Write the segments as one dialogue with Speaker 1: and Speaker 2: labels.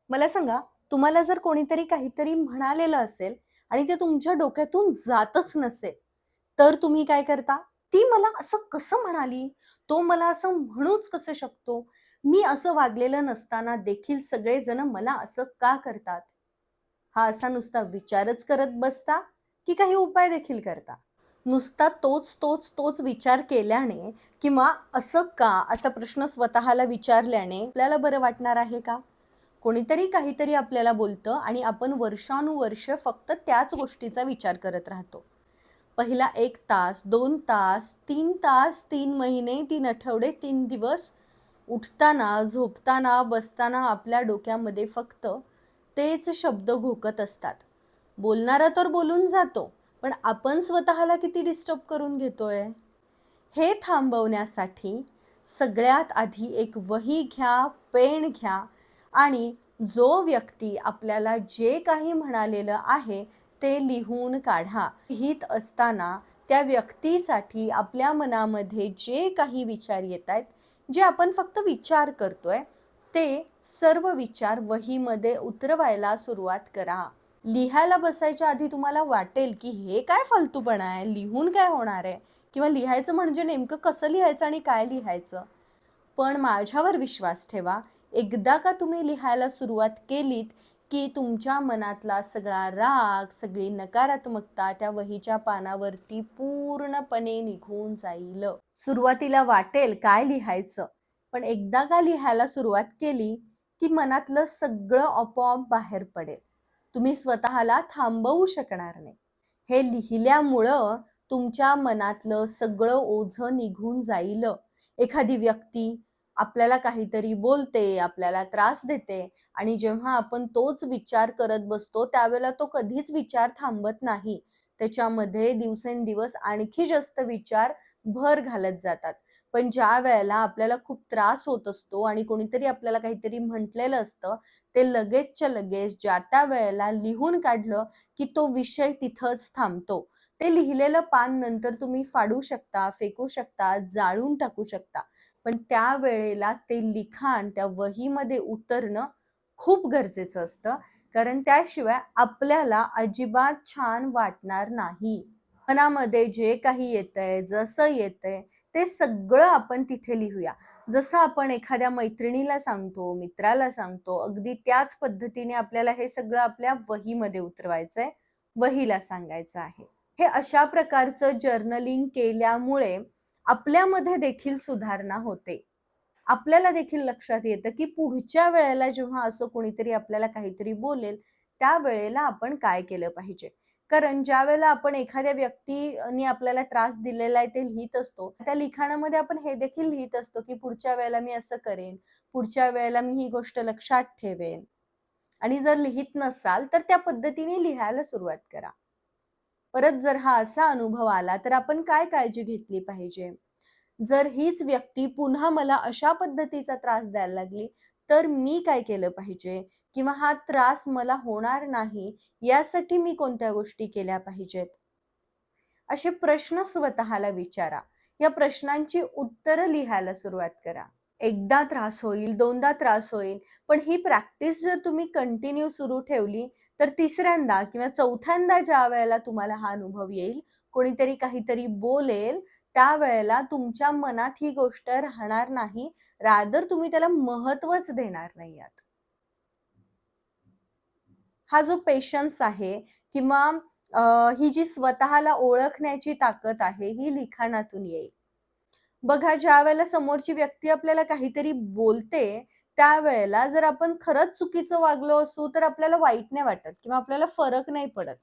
Speaker 1: मला सांगा, तुम्हाला जर कोणीतरी काहीतरी म्हणालेलं असेल आणि ते तुमच्या डोक्यातून जातच नसेल, तर तुम्ही काय करता? ती मला असं कसं म्हणाली? तो मला असं म्हणूच कसं शकतो? मी असं वागलेलं नसताना देखील सगळेजण मला असं का करतात? हा असा नुसता विचारच करत बसता, की काही उपाय देखील करता? नुसता तोच विचार केल्याने किंवा असं का? असा प्रश्न स्वतःला विचारल्याने आपल्याला बरं वाटणार आहे का? कोणीतरी काहीतरी आपल्याला बोलतं आणि आपण वर्षानुवर्ष फक्त त्याच गोष्टीचा विचार करत राहतो. पहिला 1 तास, 2 तास, 3 तास, 3 महिने, 3 आठवडे, 3 दिवस उठताना, झोपताना, बसताना आपल्या डोक्यामध्ये फक्त तेच शब्द घोकत असतात. बोलणारा तर बोलून जातो, पण आपण स्वतःला किती डिस्टर्ब करून घेतोय? हे थांबवण्यासाठी सगळ्यात आधी एक वही घ्या, पेन घ्या आणि जो व्यक्ती आपल्याला जे काही म्हणालेलं आहे ते लिहून काढा. लिहीत असताना त्या व्यक्तीसाठी आपल्या मनामध्ये जे काही विचार येतायत, जे आपण फक्त विचार करतोय, ते सर्व विचार वहीमध्ये उतरवायला सुरुवात करा. लिहायला बसायच्या आधी तुम्हाला वाटेल, की हे काय फालतूपणा आहे, लिहून काय होणार आहे? किंवा लिहायचं म्हणजे नेमकं कसं लिहायचं आणि काय लिहायचं? पण माझ्यावर विश्वास ठेवा, एकदा का तुम्ही लिहायला सुरुवात केलीत, की तुमच्या मनातला सगळा राग, सगळी नकारात्मकता त्या वहीच्या पानावरती पूर्णपणे निघून जाईल. सुरुवातीला वाटेल काय लिहायचं, पण एकदा का लिहायला सुरुवात केली, की मनातलं सगळं आपोआप बाहेर पडेल. तुम्ही स्वतःला थांबवू शकणार नाही. हे लिहिल्यामुळं तुमच्या मनातलं सगळं ओझं निघून जाईल. एखादी व्यक्ती आपल्याला काहीतरी बोलते, आपल्याला त्रास देते आणि जेव्हा आपण तोच विचार करत बसतो, त्यावेळेला तो कधीच विचार थांबत नाही. त्याच्यामध्ये दिवसेंदिवस आणखी जास्त विचार भर घालत जातात. पण ज्यावेळेला आपल्याला खूप त्रास होत असतो आणि कोणीतरी आपल्याला काहीतरी म्हटलेलं असतं, ते लगेचच्या लगेच ज्या त्या वेळेला लिहून काढलं, की तो विषय तिथंच थांबतो. ते लिहिलेलं पान नंतर तुम्ही फाडू शकता, फेकू शकता, जाळून टाकू शकता. पण त्यावेळेला ते लिखाण त्या वहीमध्ये उतरणं खूप गरजेचं असतं. कारण त्याशिवाय आपल्याला अजिबात छान वाटणार नाही. मनामध्ये जे काही येतंय, जसं येतंय, ते सगळं आपण तिथे लिहूया. जसं आपण एखाद्या मैत्रिणीला सांगतो, मित्राला सांगतो, अगदी त्याच पद्धतीने आपल्याला हे सगळं आपल्या वहीमध्ये उतरवायचंय, वहीला सांगायचं आहे. हे अशा प्रकारचं जर्नलिंग केल्यामुळे आपल्यामध्ये देखील सुधारणा होते. आपल्याला देखील लक्षात येतं, की पुढच्या वेळेला जेव्हा असं कोणीतरी आपल्याला काहीतरी बोलेल, त्यावेळेला आपण काय केलं पाहिजे. कारण ज्यावेळेला आपण एखाद्या व्यक्तीने आपल्याला त्रास दिलेला आहे ते लिहीत असतो, त्या लिखाणामध्ये आपण हे देखील लिहीत असतो, की पुढच्या वेळेला मी असं करेन, पुढच्या वेळेला मी ही गोष्ट लक्षात ठेवेन. आणि जर लिहीत नसाल, तर त्या पद्धतीने लिहायला सुरुवात करा. परत जर हा असा अनुभव आला, तर आपण काय काळजी घेतली पाहिजे? जर हीच व्यक्ती पुन्हा मला अशा पद्धतीचा त्रास द्यायला लागली, तर मी काय केलं पाहिजे? किंवा हा त्रास मला होणार नाही, यासाठी मी कोणत्या गोष्टी केल्या पाहिजेत? असे प्रश्न स्वतःला विचारा. या प्रश्नांची उत्तरं लिहायला सुरुवात करा. एकदा त्रास होईल, दोनदा त्रास होईल, पण ही प्रॅक्टिस जर तुम्ही कंटिन्यू सुरू ठेवली, तर तिसऱ्यांदा किंवा चौथ्यांदा ज्यावेळेला तुम्हाला हा अनुभव येईल, कोणीतरी काहीतरी बोलेल, त्यावेळेला तुमच्या मनात ही गोष्ट राहणार नाही. रादर तुम्ही त्याला महत्त्वच देणार नाही आहात. हा जो पेशन्स आहे किंवा ही जी स्वतःला ओळखण्याची ताकद आहे, ही लिखाणातून येईल. बघा, ज्यावेळेला समोरची व्यक्ती आपल्याला काहीतरी बोलते, त्यावेळेला जर आपण खरंच चुकीचं वागलो असू, तर आपल्याला वाईट नाही वाटत किंवा आपल्याला फरक नाही पडत.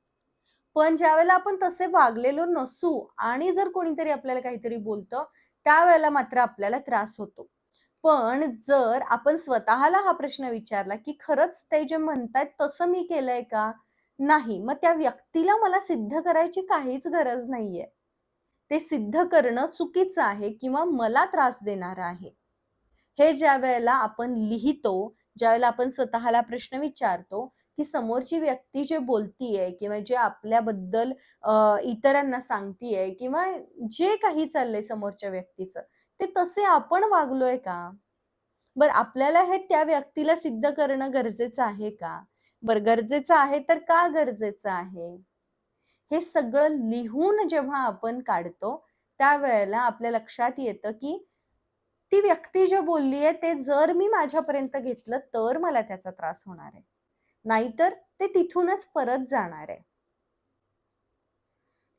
Speaker 1: पण ज्यावेळेला आपण तसे वागलेलो नसू आणि जर कोणीतरी आपल्याला काहीतरी बोलतं, त्यावेळेला मात्र आपल्याला त्रास होतो. पण जर आपण स्वतःला हा प्रश्न विचारला, की खरंच ते जे म्हणतायत तसं मी केलंय का? नाही. मग त्या व्यक्तीला मला सिद्ध करायची काहीच गरज नाहीये. ते सिद्ध करणं चुकीचं आहे किंवा मला त्रास देणारं आहे. हे ज्यावेळेला आपण लिहितो, ज्यावेळेला आपण स्वतःला प्रश्न विचारतो, की समोरची व्यक्ती जे बोलतीये किंवा जे आपल्याबद्दल इतरांना सांगतीये किंवा जे काही चाललंय समोरच्या व्यक्तीचं, ते तसे आपण वागलोय का? बरं आपल्याला हे त्या व्यक्तीला सिद्ध करणं गरजेचं आहे का? बरं गरजेचं आहे तर का गरजेचं आहे? हे सगळं लिहून जेव्हा आपण काढतो, त्यावेळेला आपल्या लक्षात येतं, की ती व्यक्ती जे बोलली आहे ते जर मी माझ्यापर्यंत घेतलं तर मला त्याचा त्रास होणार आहे. नाहीतर ते तिथूनच परत जाणार आहे.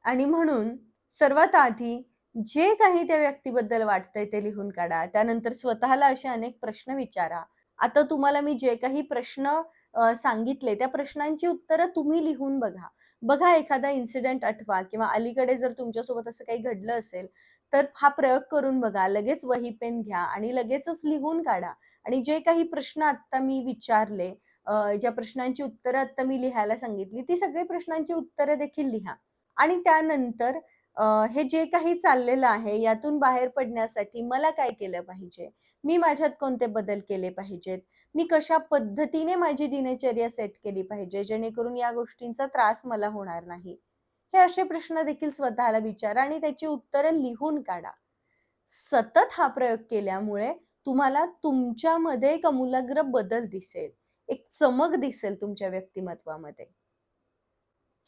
Speaker 1: आणि म्हणून सर्वात आधी जे काही त्या व्यक्तीबद्दल वाटतंय ते लिहून काढा. त्यानंतर स्वतःला असे अनेक प्रश्न विचारा. आता तुम्हाला मी जे काही प्रश्न सांगितले त्या प्रश्नांची उत्तरं तुम्ही लिहून बघा. बघा एखादा इन्सिडेंट आठवा किंवा अलीकडे जर तुमच्यासोबत असं काही घडलं असेल, तर हा प्रयोग करून बघा. लगेच वही पेन घ्या आणि लगेचच लिहून काढा. आणि जे काही प्रश्न आत्ता मी विचारले, ज्या प्रश्नांची उत्तरं आत्ता मी लिहायला सांगितली, ती सगळी प्रश्नांची उत्तरं देखील लिहा. आणि त्यानंतर हे जे काही चाललेलं आहे, यातून बाहेर पडण्यासाठी मला काय केलं पाहिजे? मी माझ्यात कोणते बदल केले पाहिजेत? मी कशा पद्धतीने माझी दिनचर्या सेट केली पाहिजे, जेणेकरून या गोष्टींचा त्रास मला होणार नाही? हे असे प्रश्न देखील स्वतःला विचारा आणि त्याची उत्तरं लिहून काढा. सतत हा प्रयोग केल्यामुळे तुम्हाला तुमच्यामध्ये एक आमूलाग्र बदल दिसेल. एक चमक दिसेल तुमच्या व्यक्तिमत्त्वामध्ये.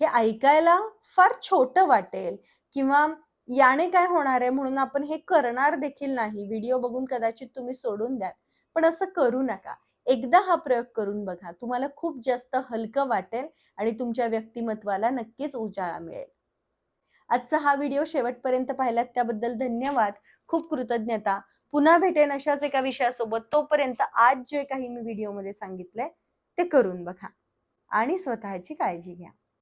Speaker 1: हे ऐकायला फार छोटं वाटेल किंवा याने काय होणार आहे म्हणून आपण हे करणार देखील नाही. व्हिडिओ बघून कदाचित तुम्ही सोडून द्याल. पण असं करू नका. एकदा हा प्रयोग करून बघा. तुम्हाला खूप जास्त हलकं वाटेल आणि तुमच्या व्यक्तिमत्त्वाला नक्कीच उजाळा मिळेल. आजचा हा व्हिडिओ शेवटपर्यंत पाहिलात त्याबद्दल धन्यवाद. खूप कृतज्ञता. पुन्हा भेटेन अशाच एका विषयासोबत. तोपर्यंत आज जे काही मी व्हिडिओमध्ये सांगितलंय ते करून बघा आणि स्वतःची काळजी घ्या.